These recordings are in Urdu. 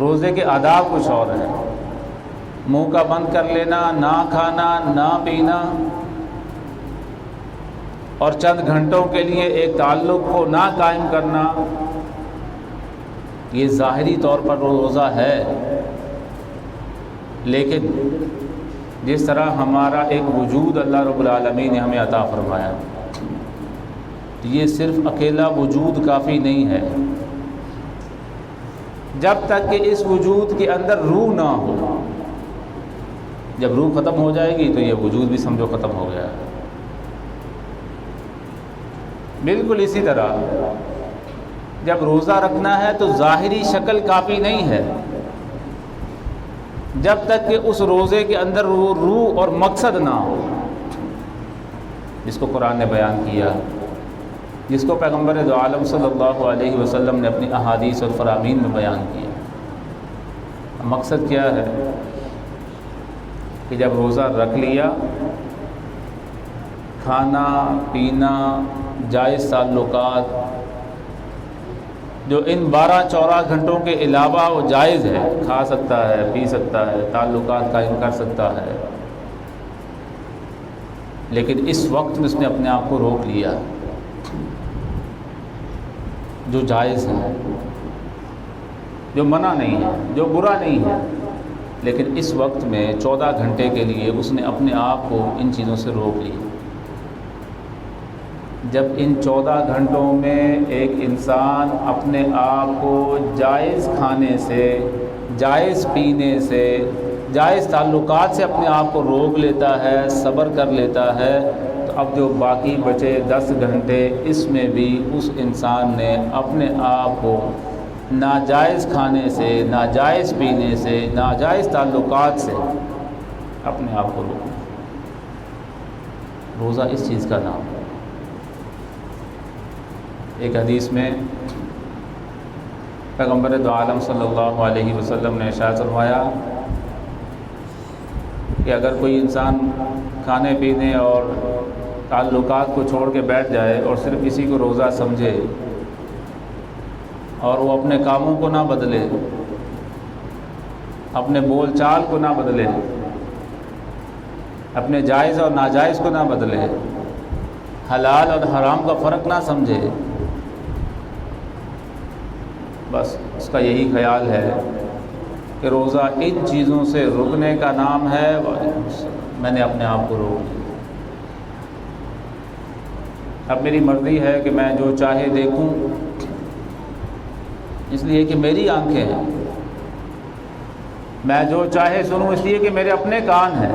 روزے کے آداب کچھ اور ہیں. منہ کا بند کر لینا، نہ کھانا، نہ پینا، اور چند گھنٹوں کے لیے ایک تعلق کو نہ قائم کرنا، یہ ظاہری طور پر روزہ ہے. لیکن جس طرح ہمارا ایک وجود اللہ رب العالمین نے ہمیں عطا فرمایا، یہ صرف اکیلا وجود کافی نہیں ہے. جب تک کہ اس وجود کے اندر روح نہ ہو، جب روح ختم ہو جائے گی تو یہ وجود بھی سمجھو ختم ہو گیا. بالکل اسی طرح جب روزہ رکھنا ہے تو ظاہری شکل کافی نہیں ہے، جب تک کہ اس روزے کے اندر وہ روح اور مقصد نہ ہو جس کو قرآن نے بیان کیا، جس کو پیغمبر دو عالم صلی اللہ علیہ وسلم نے اپنی احادیث اور فرامین میں بیان کیا. مقصد کیا ہے کہ جب روزہ رکھ لیا، کھانا پینا، جائز تعلقات جو ان 12-14 گھنٹوں کے علاوہ وہ جائز ہے، کھا سکتا ہے، پی سکتا ہے، تعلقات قائم کر سکتا ہے، لیکن اس وقت میں اس نے اپنے آپ کو روک لیا جو جائز ہے، جو منع نہیں ہے، جو برا نہیں ہے. لیکن اس وقت میں 14 گھنٹے کے لیے اس نے اپنے آپ کو ان چیزوں سے روک لیا. جب ان 14 گھنٹوں میں ایک انسان اپنے آپ کو جائز کھانے سے، جائز پینے سے، جائز تعلقات سے اپنے آپ کو روک لیتا ہے، صبر کر لیتا ہے، تو اب جو باقی بچے 10 گھنٹے اس میں بھی اس انسان نے اپنے آپ کو ناجائز کھانے سے، ناجائز پینے سے، ناجائز تعلقات سے اپنے آپ کو روکا. روزہ اس چیز کا نام ہے. ایک حدیث میں پیغمبر دو عالم صلی اللہ علیہ وسلم نے ارشاد فرمایا کہ اگر کوئی انسان کھانے پینے اور تعلقات کو چھوڑ کے بیٹھ جائے اور صرف اسی کو روزہ سمجھے اور وہ اپنے کاموں کو نہ بدلے، اپنے بول چال کو نہ بدلے، اپنے جائز اور ناجائز کو نہ بدلے، حلال اور حرام کا فرق نہ سمجھے، بس اس کا یہی خیال ہے کہ روزہ ان چیزوں سے رکنے کا نام ہے، میں نے اپنے آپ کو روک لیا. اب میری مرضی ہے کہ میں جو چاہے دیکھوں، اس لیے کہ میری آنکھیں ہیں، میں جو چاہے سنوں اس لیے کہ میرے اپنے کان ہیں،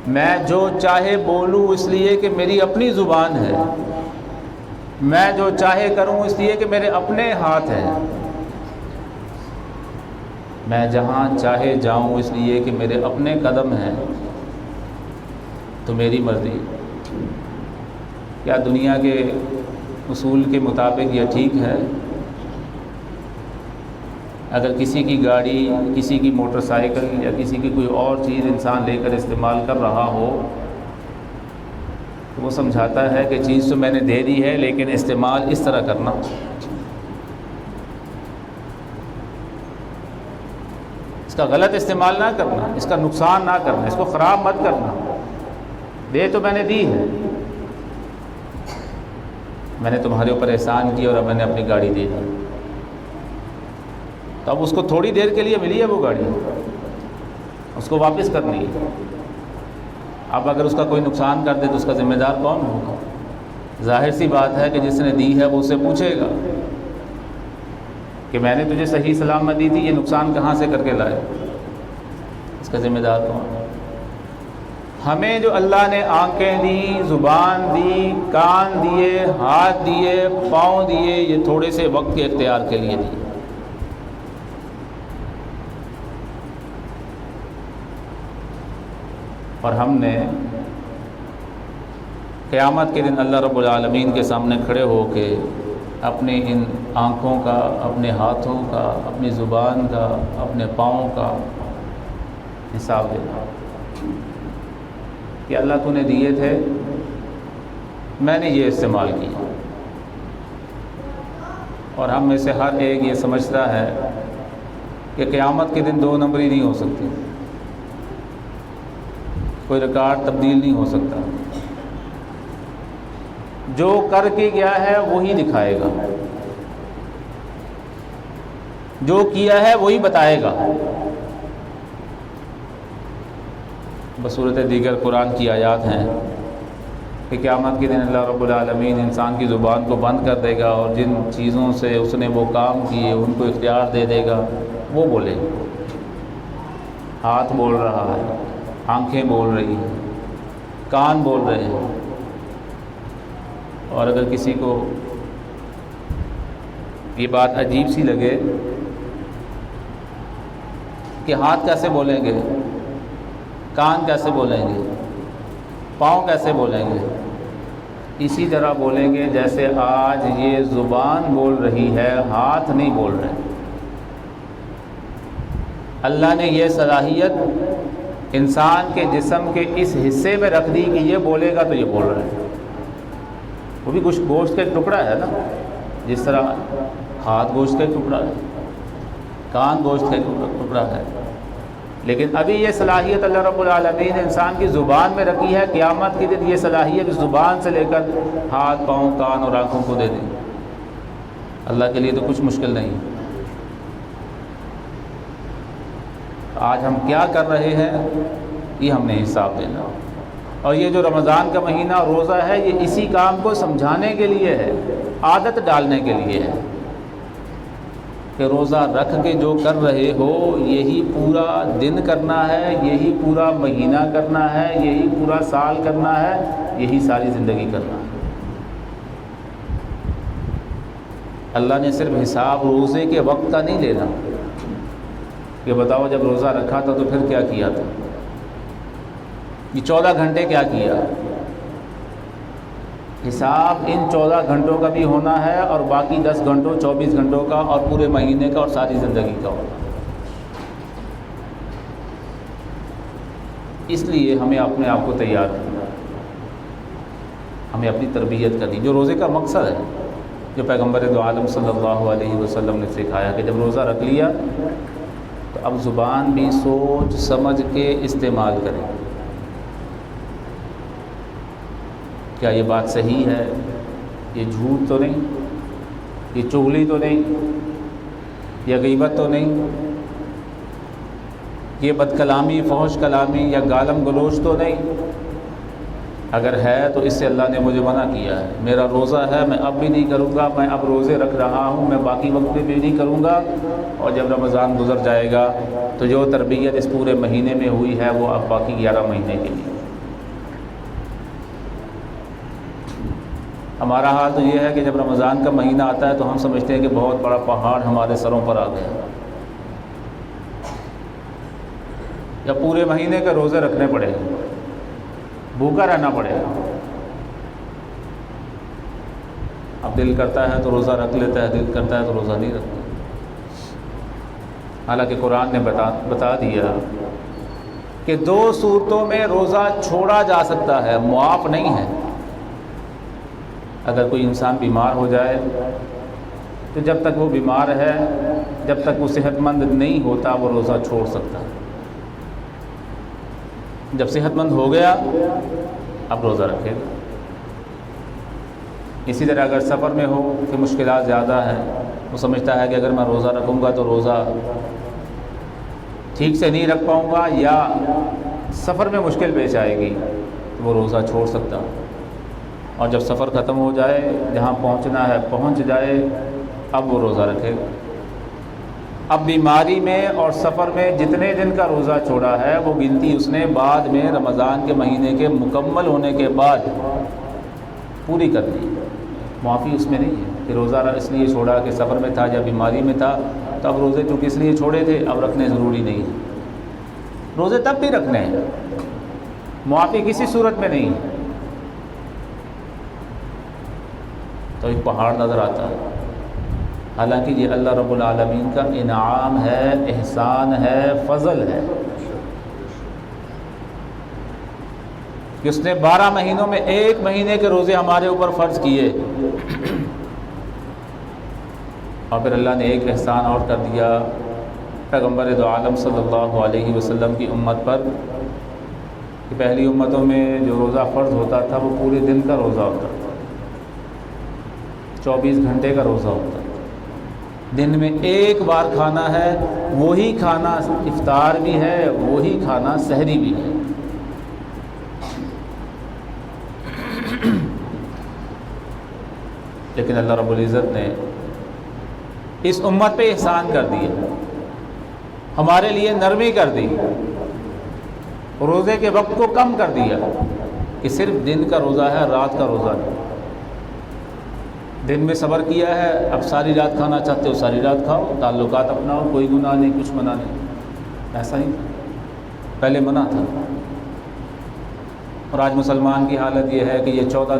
میں جو چاہے بولوں اس لیے کہ میری اپنی زبان ہے، میں جو چاہے کروں اس لیے کہ میرے اپنے ہاتھ ہیں، میں جہاں چاہے جاؤں اس لیے کہ میرے اپنے قدم ہیں. تو میری مرضی. کیا دنیا کے اصول کے مطابق یہ ٹھیک ہے؟ اگر کسی کی گاڑی، کسی کی موٹر سائیکل یا کسی کی کوئی اور چیز انسان لے کر استعمال کر رہا ہو تو وہ سمجھاتا ہے کہ چیز تو میں نے دے دی ہے لیکن استعمال اس طرح کرنا. اس کا غلط استعمال نہ کرنا، اس کا نقصان نہ کرنا، اس کو خراب مت کرنا. دے تو میں نے دی ہے، میں نے تمہارے اوپر احسان کیا اور اب میں نے اپنی گاڑی دے دی، تو اب اس کو تھوڑی دیر کے لیے ملی ہے وہ گاڑی، اس کو واپس کرنی ہے. اب اگر اس کا کوئی نقصان کر دے تو اس کا ذمہ دار کون ہوگا؟ ظاہر سی بات ہے کہ جس نے دی ہے وہ اس سے پوچھے گا کہ میں نے تجھے صحیح سلامت دی تھی، یہ نقصان کہاں سے کر کے لائے، اس کا ذمہ دار کون؟ ہمیں جو اللہ نے آنکھیں دی، زبان دی، کان دیے، ہاتھ دیے، پاؤں دیے، یہ تھوڑے سے وقت کے اختیار کے لیے دیے. اور ہم نے قیامت کے دن اللہ رب العالمین کے سامنے کھڑے ہو کے اپنے ان آنکھوں کا، اپنے ہاتھوں کا، اپنی زبان کا، اپنے پاؤں کا حساب دینا کہ اللہ تو نے دیے تھے، میں نے یہ استعمال کیا. اور ہم میں سے ہر ایک یہ سمجھتا ہے کہ قیامت کے دن 2 نمبری نہیں ہو سکتی، کوئی ریکارڈ تبدیل نہیں ہو سکتا، جو کر کے گیا ہے وہی دکھائے گا، جو کیا ہے وہی بتائے گا۔ بصورت دیگر قرآن کی آیات ہیں کہ قیامت کے دن اللہ رب العالمین انسان کی زبان کو بند کر دے گا اور جن چیزوں سے اس نے وہ کام کیے ان کو اختیار دے دے گا، وہ بولے۔ ہاتھ بول رہا ہے، آنکھیں بول رہی ہیں، کان بول رہے ہیں۔ اور اگر کسی کو یہ بات عجیب سی لگے کہ ہاتھ کیسے بولیں گے، کان کیسے بولیں گے، پاؤں کیسے بولیں گے، اسی طرح بولیں گے جیسے آج یہ زبان بول رہی ہے، ہاتھ نہیں بول رہے۔ اللہ نے یہ صلاحیت انسان کے جسم کے اس حصے میں رکھ دی کہ یہ بولے گا تو یہ بول رہا ہے۔ وہ بھی گوشت کا ایک ٹکڑا ہے نا، جس طرح ہاتھ گوشت کا ایک ٹکڑا ہے، کان گوشت کا ایک ٹکڑا ہے، لیکن ابھی یہ صلاحیت اللہ رب العالمین نے انسان کی زبان میں رکھی ہے۔ قیامت کے دن یہ صلاحیت زبان سے لے کر ہاتھ، پاؤں، کان اور آنکھوں کو دے دیں۔ اللہ کے لیے تو کچھ مشکل نہیں۔ آج ہم کیا کر رہے ہیں یہ ہم نے حساب دینا، اور یہ جو رمضان کا مہینہ روزہ ہے یہ اسی کام کو سمجھانے کے لیے ہے، عادت ڈالنے کے لیے ہے کہ روزہ رکھ کے جو کر رہے ہو یہی پورا دن کرنا ہے، یہی پورا مہینہ کرنا ہے، یہی پورا سال کرنا ہے، یہی ساری زندگی کرنا ہے۔ اللہ نے صرف حساب روزے کے وقت کا نہیں لینا کہ بتاؤ جب روزہ رکھا تھا تو پھر کیا کیا تھا، یہ 14 گھنٹے کیا کیا۔ حساب ان 14 گھنٹوں کا بھی ہونا ہے اور باقی 10 گھنٹوں، 24 گھنٹوں کا اور پورے مہینے کا اور ساری زندگی کا ہونا۔ اس لیے ہمیں اپنے آپ کو تیار کرنا، ہمیں اپنی تربیت کرنی، جو روزے کا مقصد ہے، جو پیغمبر دو عالم صلی اللہ علیہ وسلم نے سکھایا کہ جب روزہ رکھ لیا تو اب زبان بھی سوچ سمجھ کے استعمال کریں۔ کیا یہ بات صحیح ہے، یہ جھوٹ تو نہیں، یہ چغلی تو نہیں، یہ غیبت تو نہیں، یہ بد کلامی، فحش کلامی یا گالم گلوچ تو نہیں؟ اگر ہے تو اس سے اللہ نے مجھے منع کیا ہے۔ میرا روزہ ہے، میں اب بھی نہیں کروں گا، میں اب روزے رکھ رہا ہوں، میں باقی وقت میں بھی نہیں کروں گا، اور جب رمضان گزر جائے گا تو جو تربیت اس پورے مہینے میں ہوئی ہے وہ اب باقی 11 مہینے کے لیے۔ ہمارا حال تو یہ ہے کہ جب رمضان کا مہینہ آتا ہے تو ہم سمجھتے ہیں کہ بہت بڑا پہاڑ ہمارے سروں پر آ گیا، یا پورے مہینے کے روزے رکھنے پڑے گا، بھوکا رہنا پڑے گا۔ اب دل کرتا ہے تو روزہ رکھ لیتا ہے، دل کرتا ہے تو روزہ نہیں رکھتا۔ حالانکہ قرآن نے بتا دیا کہ 2 صورتوں میں روزہ چھوڑا جا سکتا ہے، معاف نہیں ہے۔ اگر کوئی انسان بیمار ہو جائے تو جب تک وہ بیمار ہے، جب تک وہ صحت مند نہیں ہوتا وہ روزہ چھوڑ سکتا ہے۔ جب صحت مند ہو گیا اب روزہ رکھے گا۔ اسی طرح اگر سفر میں ہو کہ مشکلات زیادہ ہیں، وہ سمجھتا ہے کہ اگر میں روزہ رکھوں گا تو روزہ ٹھیک سے نہیں رکھ پاؤں گا یا سفر میں مشکل پیش آئے گی، تو وہ روزہ چھوڑ سکتا ہے۔ اور جب سفر ختم ہو جائے، جہاں پہنچنا ہے پہنچ جائے، اب وہ روزہ رکھے گا۔ اب بیماری میں اور سفر میں جتنے دن کا روزہ چھوڑا ہے وہ گنتی اس نے بعد میں رمضان کے مہینے کے مکمل ہونے کے بعد پوری کر دی، معافی اس میں نہیں ہے کہ روزہ اس لیے چھوڑا کہ سفر میں تھا یا بیماری میں تھا تو اب روزے چونکہ اس لیے چھوڑے تھے اب رکھنے ضروری نہیں ہے۔ روزے تب بھی رکھنے ہیں، معافی کسی صورت میں نہیں ہے۔ تو ایک پہاڑ نظر آتا ہے، حالانکہ یہ اللہ رب العالمین کا انعام ہے، احسان ہے، فضل ہے کہ اس نے 12 مہینوں میں 1 مہینے کے روزے ہمارے اوپر فرض کیے، اور پھر اللہ نے ایک احسان اور کر دیا، پیغمبر دو عالم صلی اللہ علیہ وسلم کی امت پر کہ پہلی امتوں میں جو روزہ فرض ہوتا تھا وہ پورے دن کا روزہ ہوتا تھا، 24 گھنٹے کا روزہ ہوتا تھا، دن میں ایک بار کھانا ہے، وہی کھانا افطار بھی ہے، وہی کھانا سحری بھی ہے۔ لیکن اللہ رب العزت نے اس امت پہ احسان کر دیا، ہمارے لیے نرمی کر دی، روزے کے وقت کو کم کر دیا کہ صرف دن کا روزہ ہے، رات کا روزہ نہیں۔ دن میں صبر کیا ہے، اب ساری رات کھانا چاہتے ہو ساری رات کھاؤ، تعلقات اپناؤ، کوئی گناہ نہیں، کچھ منع نہیں۔ ایسا ہی پہلے منع تھا، اور آج مسلمان کی حالت یہ ہے کہ یہ 14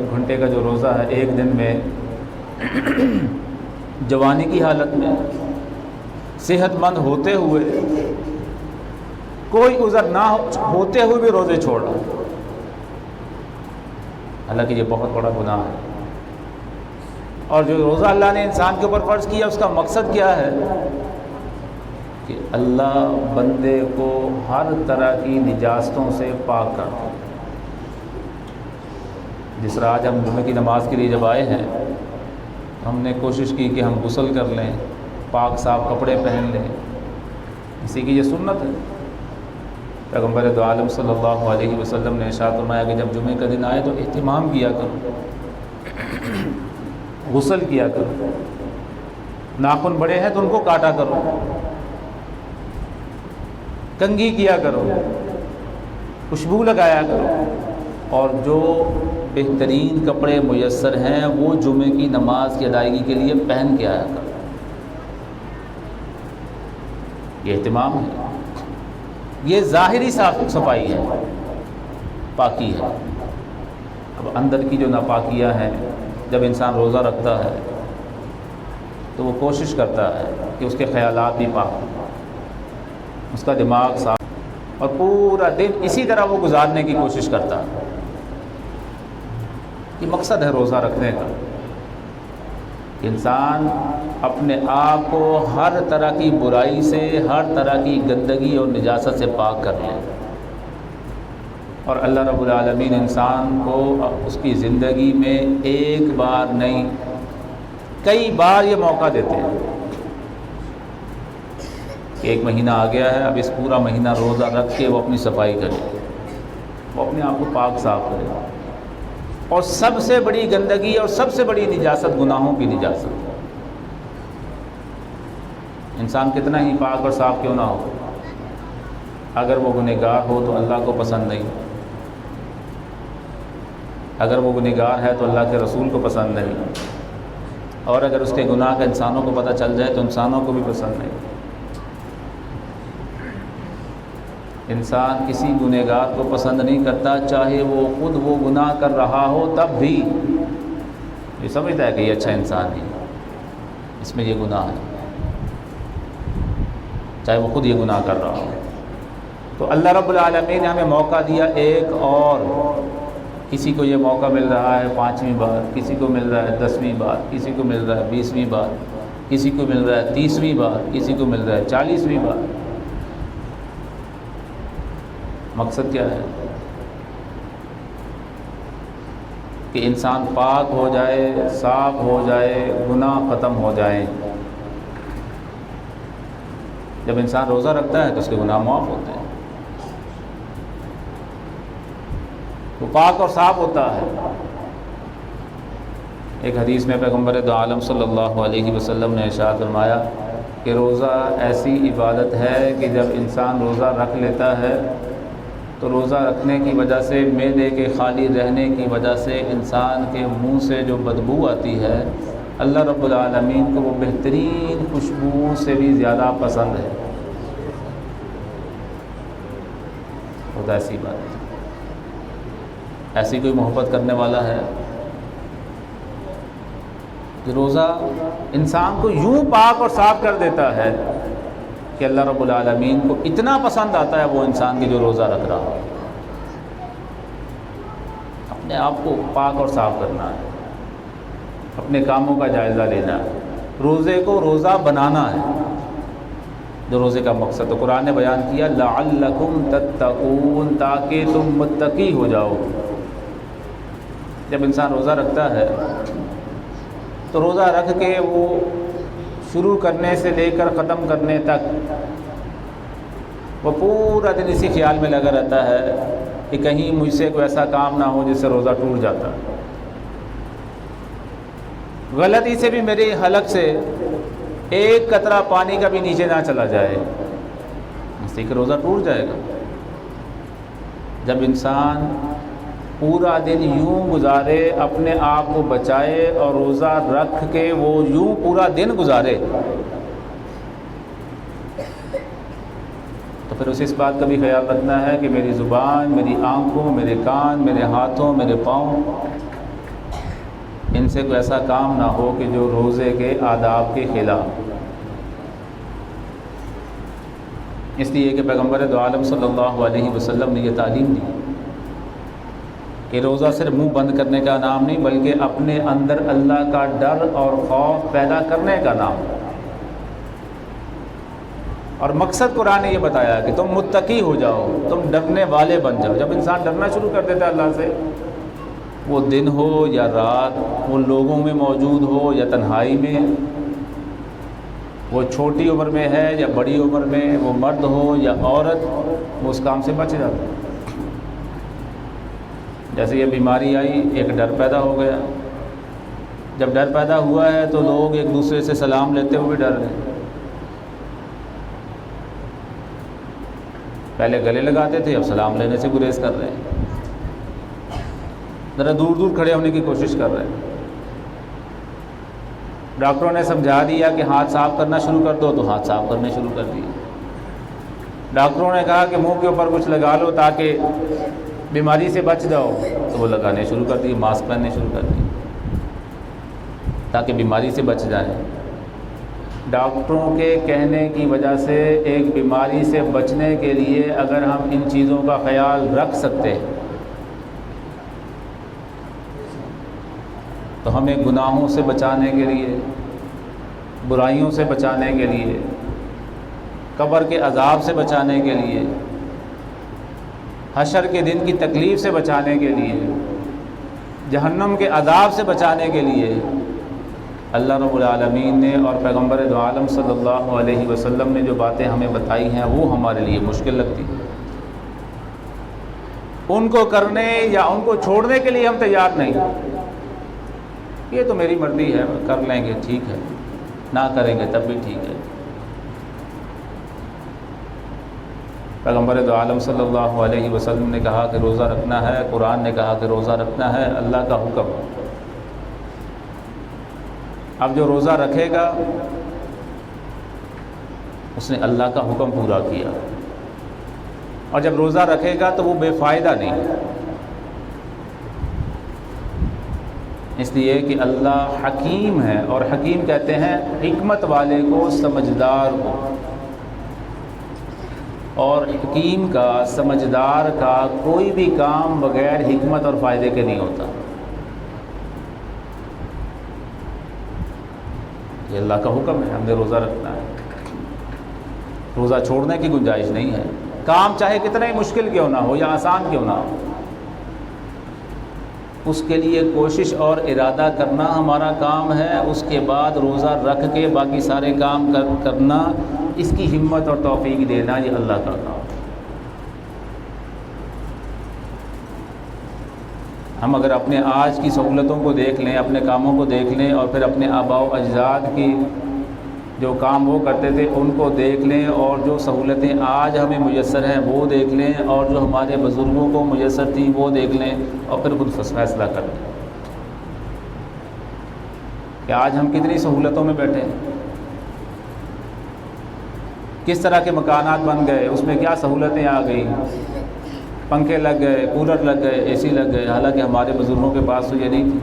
گھنٹے کا جو روزہ ہے، ایک دن میں جوانی کی حالت میں صحت مند ہوتے ہوئے، کوئی عذر نہ ہوتے ہوئے بھی روزے چھوڑ رہا ہے، حالانکہ یہ بہت بڑا گناہ ہے۔ اور جو روزہ اللہ نے انسان کے اوپر فرض کیا، اس کا مقصد کیا ہے کہ اللہ بندے کو ہر طرح کی نجاستوں سے پاک کرتا ہے۔ جس طرح آج ہم جمعہ کی نماز کے لیے جب آئے ہیں تو ہم نے کوشش کی کہ ہم غسل کر لیں، پاک صاف کپڑے پہن لیں، اسی کی یہ سنت ہے۔ پیغمبر دو عالم صلی اللہ علیہ وسلم نے ارشاد فرمایا کہ جب جمعے کا دن آئے تو اہتمام کیا کرو، غسل کیا کرو، ناخن بڑے ہیں تو ان کو کاٹا کرو، کنگھی کیا کرو، خوشبو لگایا کرو، اور جو بہترین کپڑے میسر ہیں وہ جمعے کی نماز کی ادائیگی کے لیے پہن کے آیا کرو۔ یہ اہتمام ہے، یہ ظاہری صفائی ہے، پاکی ہے۔ اب اندر کی جو ناپاکیاں ہیں، جب انسان روزہ رکھتا ہے تو وہ کوشش کرتا ہے کہ اس کے خیالات بھی پاک ہوں، اس کا دماغ صاف، اور پورا دن اسی طرح وہ گزارنے کی کوشش کرتا ہے۔ یہ مقصد ہے روزہ رکھنے کا، کہ انسان اپنے آپ کو ہر طرح کی برائی سے، ہر طرح کی گندگی اور نجاست سے پاک کر لے۔ اور اللہ رب العالمین انسان کو اس کی زندگی میں ایک بار نہیں، کئی بار یہ موقع دیتے ہیں کہ ایک مہینہ آ گیا ہے، اب اس پورا مہینہ روزہ رکھ کے وہ اپنی صفائی کرے، وہ اپنے آپ کو پاک صاف کرے۔ اور سب سے بڑی گندگی اور سب سے بڑی نجاست گناہوں کی نجاست۔ انسان کتنا ہی پاک اور صاف کیوں نہ ہو، اگر وہ گنہگار ہو تو اللہ کو پسند نہیں، اگر وہ گنہگار ہے تو اللہ کے رسول کو پسند نہیں، اور اگر اس کے گناہ کا انسانوں کو پتہ چل جائے تو انسانوں کو بھی پسند نہیں۔ انسان کسی گنہگار کو پسند نہیں کرتا، چاہے وہ خود وہ گناہ کر رہا ہو، تب بھی یہ سمجھتا ہے کہ یہ اچھا انسان ہے، اس میں یہ گناہ ہے، چاہے وہ خود یہ گناہ کر رہا ہو۔ تو اللہ رب العالمین نے ہمیں موقع دیا ایک اور، کسی کو یہ موقع مل رہا ہے 5ویں بار، کسی کو مل رہا ہے 10ویں بار، کسی کو مل رہا ہے 20ویں بار، کسی کو مل رہا ہے 30ویں بار، کسی کو مل رہا ہے 40ویں بار۔ مقصد کیا ہے؟ کہ انسان پاک ہو جائے، صاف ہو جائے، گناہ ختم ہو جائیں۔ جب انسان روزہ رکھتا ہے تو اس کے گناہ معاف ہوتے ہیں، وہ پاک اور صاف ہوتا ہے۔ ایک حدیث میں پیغمبر دو عالم صلی اللہ علیہ وسلم نے ارشاد فرمایا کہ روزہ ایسی عبادت ہے کہ جب انسان روزہ رکھ لیتا ہے تو روزہ رکھنے کی وجہ سے، معدے کے خالی رہنے کی وجہ سے انسان کے منہ سے جو بدبو آتی ہے، اللہ رب العالمین کو وہ بہترین خوشبو سے بھی زیادہ پسند ہے۔ خدا ایسی بات، ایسی کوئی محبت کرنے والا ہے کہ روزہ انسان کو یوں پاک اور صاف کر دیتا ہے کہ اللہ رب العالمین کو اتنا پسند آتا ہے وہ انسان کی جو روزہ رکھ رہا ہو۔ اپنے آپ کو پاک اور صاف کرنا ہے، اپنے کاموں کا جائزہ لینا ہے، روزے کو روزہ بنانا ہے، جو روزے کا مقصد تو قرآن نے بیان کیا لعلکم تتقون، تاکہ تم متقی ہو جاؤ۔ جب انسان روزہ رکھتا ہے تو روزہ رکھ کے وہ شروع کرنے سے لے کر ختم کرنے تک وہ پورا دن اسی خیال میں لگا رہتا ہے کہ کہیں مجھ سے کوئی ایسا کام نہ ہو جس سے روزہ ٹوٹ جاتا، غلطی سے بھی میری حلق سے ایک قطرہ پانی کا بھی نیچے نہ چلا جائے، اس سے کہ روزہ ٹوٹ جائے گا۔ جب انسان پورا دن یوں گزارے، اپنے آپ کو بچائے اور روزہ رکھ کے وہ یوں پورا دن گزارے، تو پھر اسے اس بات کا بھی خیال رکھنا ہے کہ میری زبان، میری آنکھوں، میرے کان، میرے ہاتھوں، میرے پاؤں، ان سے کوئی ایسا کام نہ ہو کہ جو روزے کے آداب کے خلاف۔ اس لیے کہ پیغمبر دو عالم صلی اللہ علیہ وسلم نے یہ تعلیم دی کہ روزہ صرف منہ بند کرنے کا نام نہیں، بلکہ اپنے اندر اللہ کا ڈر اور خوف پیدا کرنے کا نام۔ اور مقصد قرآن نے یہ بتایا کہ تم متقی ہو جاؤ، تم ڈرنے والے بن جاؤ۔ جب انسان ڈرنا شروع کر دیتا ہے اللہ سے، وہ دن ہو یا رات، وہ لوگوں میں موجود ہو یا تنہائی میں، وہ چھوٹی عمر میں ہے یا بڑی عمر میں، وہ مرد ہو یا عورت، وہ اس کام سے بچ جاتا ہے۔ جیسے یہ بیماری آئی، ایک ڈر پیدا ہو گیا۔ جب ڈر پیدا ہوا ہے تو لوگ ایک دوسرے سے سلام لیتے ہوئے ڈر رہے ہیں۔ پہلے گلے لگاتے تھے، اب سلام لینے سے گریز کر رہے ہیں، ذرا دور دور کھڑے ہونے کی کوشش کر رہے ہیں۔ ڈاکٹروں نے سمجھا دیا کہ ہاتھ صاف کرنا شروع کر دو، تو ہاتھ صاف کرنے شروع کر دیے۔ ڈاکٹروں نے کہا کہ منہ کے اوپر کچھ لگا لو تاکہ بیماری سے بچ جاؤ، تو وہ لگانے شروع کر دیے، ماسک پہننے شروع کر دیے تاکہ بیماری سے بچ جائیں۔ ڈاکٹروں کے کہنے کی وجہ سے ایک بیماری سے بچنے کے لیے اگر ہم ان چیزوں کا خیال رکھ سکتے تو ہمیں گناہوں سے بچانے کے لیے، برائیوں سے بچانے کے لیے، قبر کے عذاب سے بچانے کے لیے، حشر کے دن کی تکلیف سے بچانے کے لیے، جہنم کے عذاب سے بچانے کے لیے اللہ رب العالمین نے اور پیغمبر دو عالم صلی اللہ علیہ وسلم نے جو باتیں ہمیں بتائی ہیں وہ ہمارے لیے مشکل لگتی ہیں۔ ان کو کرنے یا ان کو چھوڑنے کے لیے ہم تیار نہیں، یہ تو میری مرضی ہے، کر لیں گے ٹھیک ہے، نہ کریں گے تب بھی ٹھیک ہے۔ پیغمبر دو عالم صلی اللہ علیہ وسلم نے کہا کہ روزہ رکھنا ہے، قرآن نے کہا کہ روزہ رکھنا ہے، اللہ کا حکم۔ اب جو روزہ رکھے گا اس نے اللہ کا حکم پورا کیا، اور جب روزہ رکھے گا تو وہ بے فائدہ نہیں، اس لیے کہ اللہ حکیم ہے، اور حکیم کہتے ہیں حکمت والے کو، سمجھدار کو، اور حکیم کا، سمجھدار کا کوئی بھی کام بغیر حکمت اور فائدے کے نہیں ہوتا۔ یہ اللہ کا حکم ہے، ہم نے روزہ رکھنا ہے، روزہ چھوڑنے کی گنجائش نہیں ہے۔ کام چاہے کتنا ہی مشکل کیوں نہ ہو یا آسان کیوں نہ ہو، اس کے لیے کوشش اور ارادہ کرنا ہمارا کام ہے۔ اس کے بعد روزہ رکھ کے باقی سارے کام کرنا، اس کی ہمت اور توفیق دینا، یہ اللہ کا کام ہے۔ ہم اگر اپنے آج کی سہولتوں کو دیکھ لیں، اپنے کاموں کو دیکھ لیں، اور پھر اپنے آباء و اجداد کی جو کام وہ کرتے تھے ان کو دیکھ لیں، اور جو سہولتیں آج ہمیں میسر ہیں وہ دیکھ لیں، اور جو ہمارے بزرگوں کو میسر تھیں وہ دیکھ لیں، اور پھر خود فیصلہ کر لیں کہ آج ہم کتنی سہولتوں میں بیٹھے ہیں، کس طرح کے مکانات بن گئے، اس میں کیا سہولتیں آ گئیں، پنکھے لگ گئے، کولر لگ گئے، اے سی لگ گئے، حالانکہ ہمارے بزرگوں کے پاس تو یہ نہیں تھی۔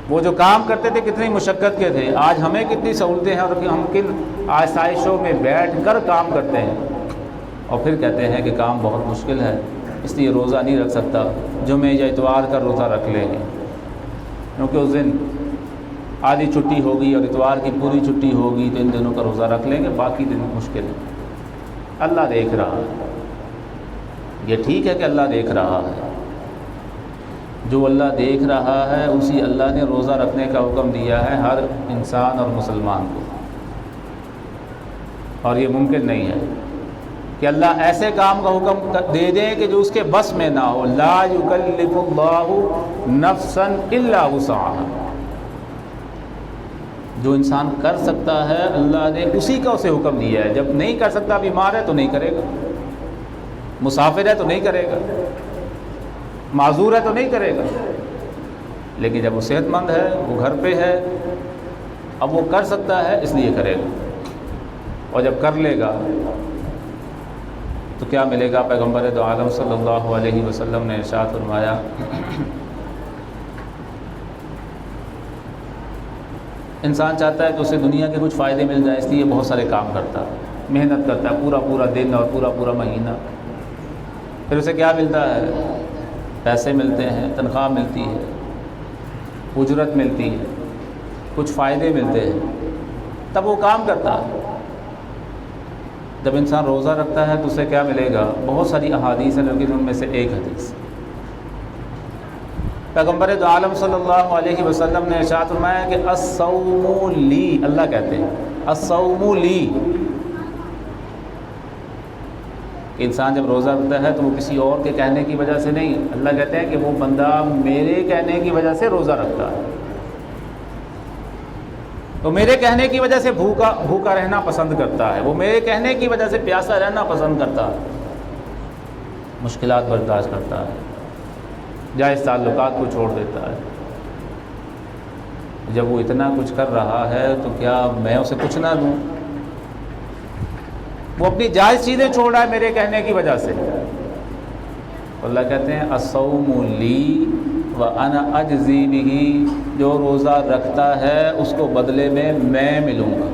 وہ جو کام کرتے تھے کتنی مشقت کے تھے، آج ہمیں کتنی سہولتیں ہیں، اور ہم کن آسائشوں میں بیٹھ کر کام کرتے ہیں، اور پھر کہتے ہیں کہ کام بہت مشکل ہے، اس لیے روزہ نہیں رکھ سکتا، جمعے یا اتوار کا روزہ رکھ لیں گے، کیونکہ اس دن آدھی چھٹی ہوگی اور اتوار کی پوری چھٹی ہوگی تو ان دنوں کا روزہ رکھ لیں گے، باقی دن مشکل ہے۔ اللہ دیکھ رہا ہے، یہ ٹھیک ہے کہ اللہ دیکھ رہا ہے، جو اللہ دیکھ رہا ہے اسی اللہ نے روزہ رکھنے کا حکم دیا ہے ہر انسان اور مسلمان کو، اور یہ ممکن نہیں ہے کہ اللہ ایسے کام کا حکم دے دیں کہ جو اس کے بس میں نہ ہو۔ لا یکلف اللہ نفسا الا وسعها، جو انسان کر سکتا ہے اللہ نے اسی کا اسے حکم دیا ہے۔ جب نہیں کر سکتا، بیمار ہے تو نہیں کرے گا، مسافر ہے تو نہیں کرے گا، معذور ہے تو نہیں کرے گا، لیکن جب وہ صحت مند ہے، وہ گھر پہ ہے، اب وہ کر سکتا ہے اس لیے کرے گا، اور جب کر لے گا تو کیا ملے گا؟ پیغمبر دو عالم صلی اللہ علیہ وسلم نے ارشاد فرمایا، انسان چاہتا ہے کہ اسے دنیا کے کچھ فائدے مل جائیں، اس لیے بہت سارے کام کرتا ہے، محنت کرتا ہے پورا دن اور پورا مہینہ، پھر اسے کیا ملتا ہے؟ پیسے ملتے ہیں، تنخواہ ملتی ہے، اجرت ملتی ہے، کچھ فائدے ملتے ہیں، تب وہ کام کرتا ہے۔ جب انسان روزہ رکھتا ہے تو اسے کیا ملے گا؟ بہت ساری احادیث ہیں، لیکن ان میں سے ایک حدیث، پیغمبر دو عالم صلی اللہ علیہ وسلم نے ارشاد فرمایا کہ الصوم لی، اللہ کہتے ہیں الصوم لی، انسان جب روزہ رکھتا ہے تو وہ کسی اور کے کہنے کی وجہ سے نہیں، اللہ کہتے ہیں کہ وہ بندہ میرے کہنے کی وجہ سے روزہ رکھتا ہے، وہ میرے کہنے کی وجہ سے بھوکا رہنا پسند کرتا ہے، وہ میرے کہنے کی وجہ سے پیاسا رہنا پسند کرتا ہے، مشکلات برداشت کرتا ہے، جائز تعلقات کو چھوڑ دیتا ہے۔ جب وہ اتنا کچھ کر رہا ہے تو کیا میں اسے کچھ نہ دوں؟ وہ اپنی جائز چیزیں چھوڑ رہا ہے میرے کہنے کی وجہ سے۔ اللہ کہتے ہیں الصوم لی وانا اجزی بہ، جو روزہ رکھتا ہے اس کو بدلے میں ملوں گا۔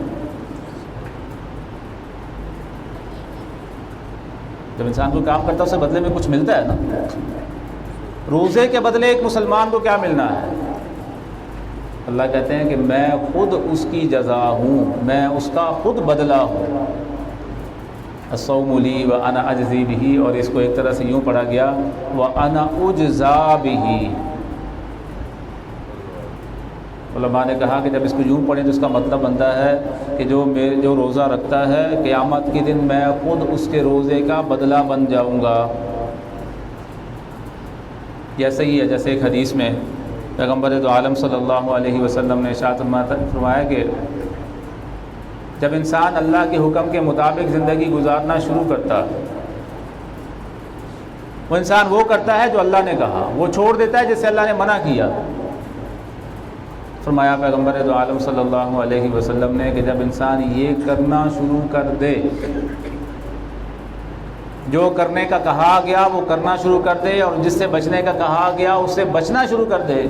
جب انسان کوئی کام کرتا ہے اسے بدلے میں کچھ ملتا ہے نا، روزے کے بدلے ایک مسلمان کو کیا ملنا ہے؟ اللہ کہتے ہیں کہ میں خود اس کی جزا ہوں، میں اس کا خود بدلہ ہوں۔ الصوم لی وانا اجزی بہ، اور اس کو ایک طرح سے یوں پڑھا گیا وانا اجزا بہ۔ علماء نے کہا کہ جب اس کو یوں پڑھیں تو اس کا مطلب بنتا ہے کہ جو روزہ رکھتا ہے قیامت کے دن میں خود اس کے روزے کا بدلہ بن جاؤں گا۔ جیسے ہی ہے، جیسے ایک حدیث میں پیغمبر دو عالم صلی اللہ علیہ وسلم نے ارشاد فرمایا کہ جب انسان اللہ کے حکم کے مطابق زندگی گزارنا شروع کرتا ہے، وہ انسان وہ کرتا ہے جو اللہ نے کہا، وہ چھوڑ دیتا ہے جسے اللہ نے منع کیا۔ فرمایا پیغمبر دو عالم صلی اللہ علیہ وسلم نے کہ جب انسان یہ کرنا شروع کر دے، جو کرنے کا کہا گیا وہ کرنا شروع کر دے، اور جس سے بچنے کا کہا گیا اس سے بچنا شروع کر دے،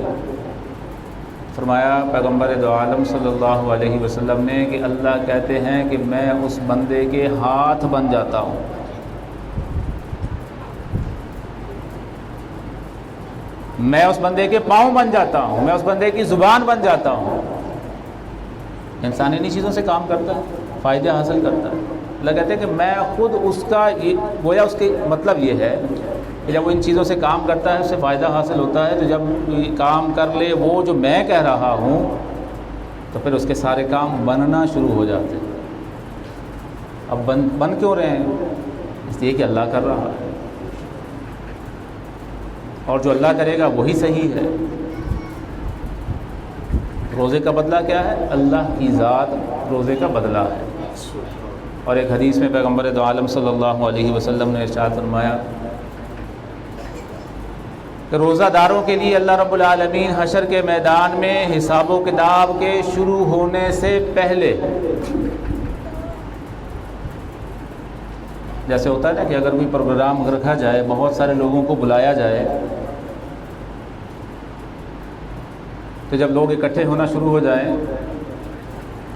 فرمایا پیغمبر دو عالم صلی اللہ علیہ وسلم نے کہ اللہ کہتے ہیں کہ میں اس بندے کے ہاتھ بن جاتا ہوں، میں اس بندے کے پاؤں بن جاتا ہوں، میں اس بندے کی زبان بن جاتا ہوں۔ انسان انہی چیزوں سے کام کرتا ہے، فائدے حاصل کرتا ہے۔ اللہ کہتے ہیں کہ میں خود اس کا، گویا اس کے مطلب یہ ہے کہ جب وہ ان چیزوں سے کام کرتا ہے اس سے فائدہ حاصل ہوتا ہے، تو جب کام کر لے وہ جو میں کہہ رہا ہوں تو پھر اس کے سارے کام بننا شروع ہو جاتے ہیں۔ اب بن کیوں رہے ہیں؟ اس لیے کہ اللہ کر رہا ہے، اور جو اللہ کرے گا وہی صحیح ہے۔ روزے کا بدلہ کیا ہے؟ اللہ کی ذات روزے کا بدلہ ہے۔ اور ایک حدیث میں پیغمبر دو عالم صلی اللہ علیہ وسلم نے ارشاد فرمایا کہ روزہ داروں کے لیے اللہ رب العالمین حشر کے میدان میں حساب و کتاب کے شروع ہونے سے پہلے، جیسے ہوتا ہے نا کہ اگر کوئی پروگرام رکھا جائے، بہت سارے لوگوں کو بلایا جائے، تو جب لوگ اکٹھے ہونا شروع ہو جائیں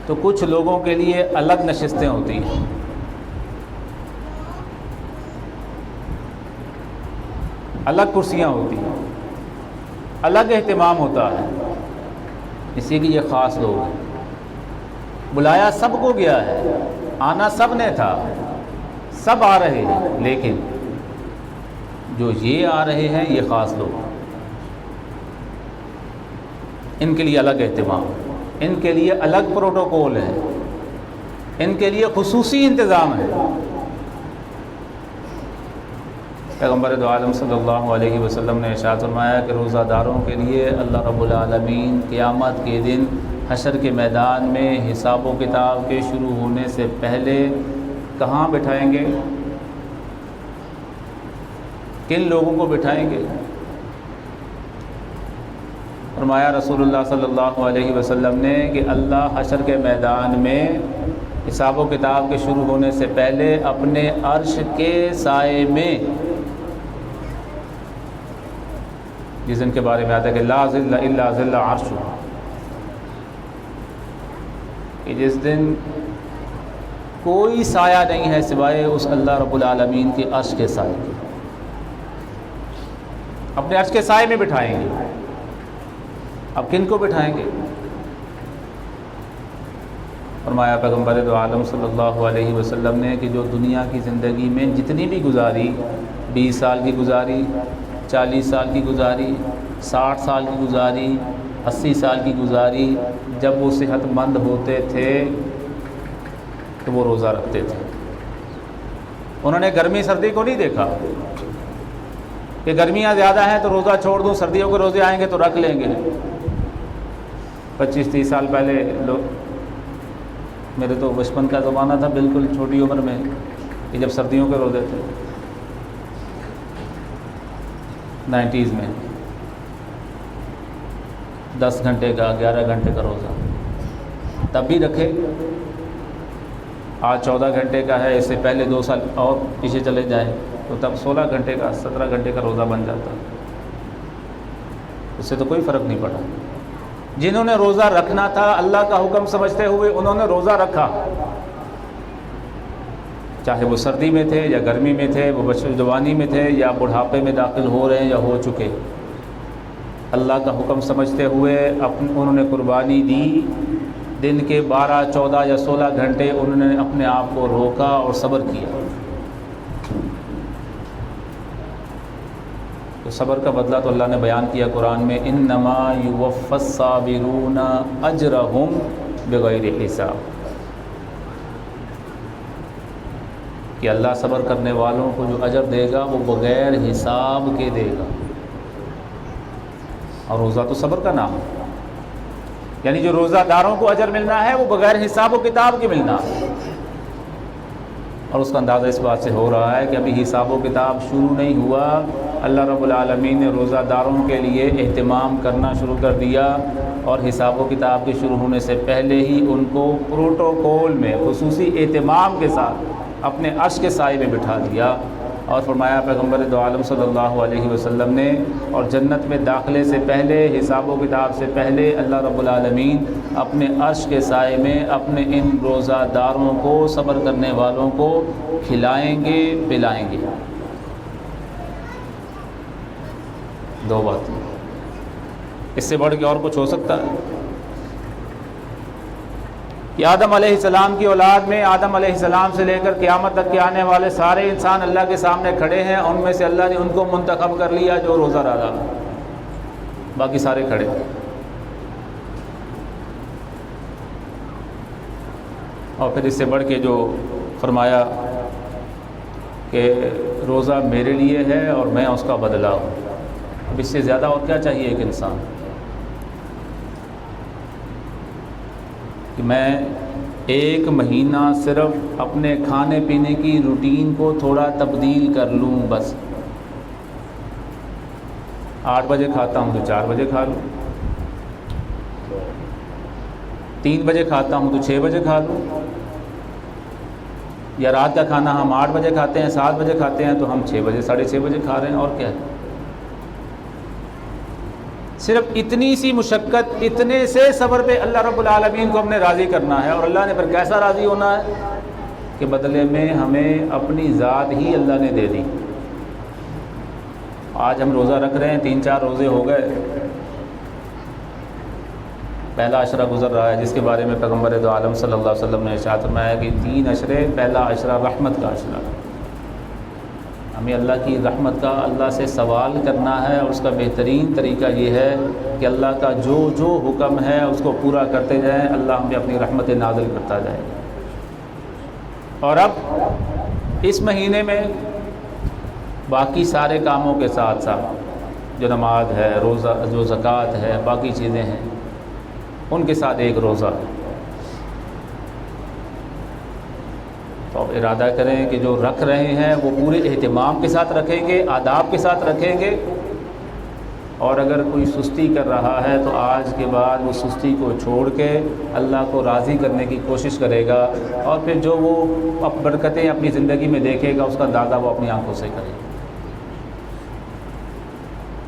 تو کچھ لوگوں کے لیے الگ نشستیں ہوتی ہیں، الگ کرسیاں ہوتی ہیں، الگ اہتمام ہوتا ہے، اسی لیے یہ خاص لوگ ہیں. بلایا سب کو گیا ہے، آنا سب نے تھا، سب آ رہے ہیں، لیکن جو یہ آ رہے ہیں یہ خاص لوگ ہیں. ان کے لیے الگ اہتمام، ان کے لیے الگ پروٹوکول ہے، ان کے لیے خصوصی انتظام ہے. پیغمبر دو عالم صلی اللہ علیہ وسلم نے ارشاد فرمایا کہ روزہ داروں کے لیے اللہ رب العالمین قیامت کے دن حشر کے میدان میں حساب و کتاب کے شروع ہونے سے پہلے کہاں بٹھائیں گے؟ کن لوگوں کو بٹھائیں گے؟ فرمایا رسول اللہ صلی اللہ علیہ وسلم نے کہ اللہ حشر کے میدان میں حساب و کتاب کے شروع ہونے سے پہلے اپنے عرش کے سائے میں، جس دن کے بارے میں آتا ہے کہ لا ظل الا ظل عرش، کہ جس دن کوئی سایہ نہیں ہے سوائے اس اللہ رب العالمین کے عرش کے سائے کے، اپنے عرش کے سائے میں بٹھائیں گے. اب کن کو بٹھائیں گے؟ فرمایا پیغمبر دو عالم صلی اللہ علیہ وسلم نے کہ جو دنیا کی زندگی میں جتنی بھی گزاری، 20 سال کی گزاری، 40 سال کی گزاری، 60 سال کی گزاری، 80 سال کی گزاری، جب وہ صحت مند ہوتے تھے تو وہ روزہ رکھتے تھے. انہوں نے گرمی سردی کو نہیں دیکھا کہ گرمیاں زیادہ ہیں تو روزہ چھوڑ دوں، سردیوں کے روزے آئیں گے تو رکھ لیں گے. 25-30 سال پہلے میرے تو بچپن کا زمانہ تھا، بالکل چھوٹی عمر میں، کہ جب سردیوں کے روزے تھے 90s میں، 10 گھنٹے کا 11 گھنٹے کا روزہ تب بھی رکھے. آج 14 گھنٹے کا ہے، اس سے پہلے 2 سال اور پیچھے چلے جائیں تو تب 16 گھنٹے کا 17 گھنٹے کا روزہ بن جاتا. اس سے تو کوئی فرق نہیں پڑا. جنہوں نے روزہ رکھنا تھا اللہ کا حکم سمجھتے ہوئے انہوں نے روزہ رکھا، چاہے وہ سردی میں تھے یا گرمی میں تھے، وہ بچے جوانی میں تھے یا بڑھاپے میں داخل ہو رہے ہیں یا ہو چکے. اللہ کا حکم سمجھتے ہوئے انہوں نے قربانی دی. دن کے 12، 14 یا 16 گھنٹے انہوں نے اپنے آپ کو روکا اور صبر کیا. تو صبر کا بدلہ تو اللہ نے بیان کیا قرآن میں، انما یوفی الصابرون اجرہم بغیر حساب، کہ اللہ صبر کرنے والوں کو جو اجر دے گا وہ بغیر حساب کے دے گا. اور روزہ تو صبر کا نام ہے، یعنی جو روزہ داروں کو اجر ملنا ہے وہ بغیر حساب و کتاب کے ملنا ہے. اور اس کا اندازہ اس بات سے ہو رہا ہے کہ ابھی حساب و کتاب شروع نہیں ہوا، اللہ رب العالمین نے روزہ داروں کے لیے اہتمام کرنا شروع کر دیا، اور حساب و کتاب کے شروع ہونے سے پہلے ہی ان کو پروٹوکول میں خصوصی اہتمام کے ساتھ اپنے عرش کے سائے میں بٹھا دیا. اور فرمایا پیغمبر دو عالم صلی اللہ علیہ وسلم نے، اور جنت میں داخلے سے پہلے، حساب و کتاب سے پہلے اللہ رب العالمین اپنے عرش کے سائے میں اپنے ان روزہ داروں کو، صبر کرنے والوں کو کھلائیں گے، پلائیں گے. 2 باتیں، اس سے بڑھ کے اور کچھ ہو سکتا ہے؟ کہ آدم علیہ السلام کی اولاد میں آدم علیہ السلام سے لے کر قیامت تک کے آنے والے سارے انسان اللہ کے سامنے کھڑے ہیں، ان میں سے اللہ نے ان کو منتخب کر لیا جو روزہ دار، باقی سارے کھڑے. اور پھر اس سے بڑھ کے جو فرمایا کہ روزہ میرے لیے ہے اور میں اس کا بدلہ ہوں. اب اس سے زیادہ اور کیا چاہیے ایک انسان؟ کہ میں 1 مہینہ صرف اپنے کھانے پینے کی روٹین کو تھوڑا تبدیل کر لوں. بس 8 بجے کھاتا ہوں تو 4 بجے کھا لوں، 3 بجے کھاتا ہوں تو 6 بجے کھا لوں، یا رات کا کھانا ہم 8 بجے کھاتے ہیں، 7 بجے کھاتے ہیں تو ہم 6 بجے 6:30 بجے کھا رہے ہیں. اور کیا ہے؟ صرف اتنی سی مشقت، اتنے سے صبر پہ اللہ رب العالمین کو ہم نے راضی کرنا ہے. اور اللہ نے پھر کیسا راضی ہونا ہے؟ کہ بدلے میں ہمیں اپنی ذات ہی اللہ نے دے دی. آج ہم روزہ رکھ رہے ہیں، 3-4 روزے ہو گئے، پہلا عشرہ گزر رہا ہے جس کے بارے میں پیغمبر دو عالم صلی اللہ علیہ وسلم نے ارشاد فرمایا کہ 3 عشرے، پہلا عشرہ رحمت کا عشرہ، ہمیں اللہ کی رحمت کا اللہ سے سوال کرنا ہے، اور اس کا بہترین طریقہ یہ ہے کہ اللہ کا جو جو حکم ہے اس کو پورا کرتے جائیں، اللہ ہمیں اپنی رحمت نازل کرتا جائے گا۔ اور اب اس مہینے میں باقی سارے کاموں کے ساتھ ساتھ جو نماز ہے، روزہ، جو زکوٰۃ ہے، باقی چیزیں ہیں، ان کے ساتھ ایک روزہ۔ تو اب ارادہ کریں کہ جو رکھ رہے ہیں وہ پورے اہتمام کے ساتھ رکھیں گے، آداب کے ساتھ رکھیں گے، اور اگر کوئی سستی کر رہا ہے تو آج کے بعد وہ سستی کو چھوڑ کے اللہ کو راضی کرنے کی کوشش کرے گا، اور پھر جو وہ برکتیں اپنی زندگی میں دیکھے گا اس کا دعویٰ وہ اپنی آنکھوں سے کرے گا۔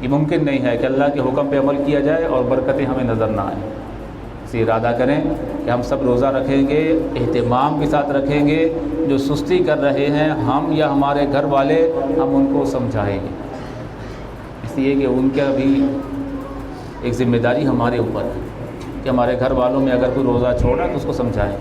یہ ممکن نہیں ہے کہ اللہ کے حکم پہ عمل کیا جائے اور برکتیں ہمیں نظر نہ آئیں۔ اس لیے ارادہ کریں کہ ہم سب روزہ رکھیں گے، اہتمام کے ساتھ رکھیں گے، جو سستی کر رہے ہیں ہم یا ہمارے گھر والے، ہم ان کو سمجھائیں گے، اس لیے کہ ان کا بھی ایک ذمہ داری ہمارے اوپر ہے کہ ہمارے گھر والوں میں اگر کوئی روزہ چھوڑا تو اس کو سمجھائیں۔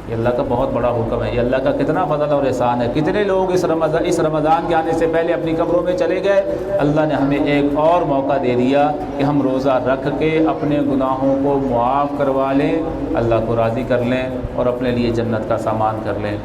یہ اللہ کا بہت بڑا حکم ہے، یہ اللہ کا کتنا فضل اور احسان ہے۔ کتنے لوگ اس رمضان کے آنے سے پہلے اپنی قبروں میں چلے گئے، اللہ نے ہمیں ایک اور موقع دے دیا کہ ہم روزہ رکھ کے اپنے گناہوں کو معاف کروا لیں، اللہ کو راضی کر لیں اور اپنے لیے جنت کا سامان کر لیں۔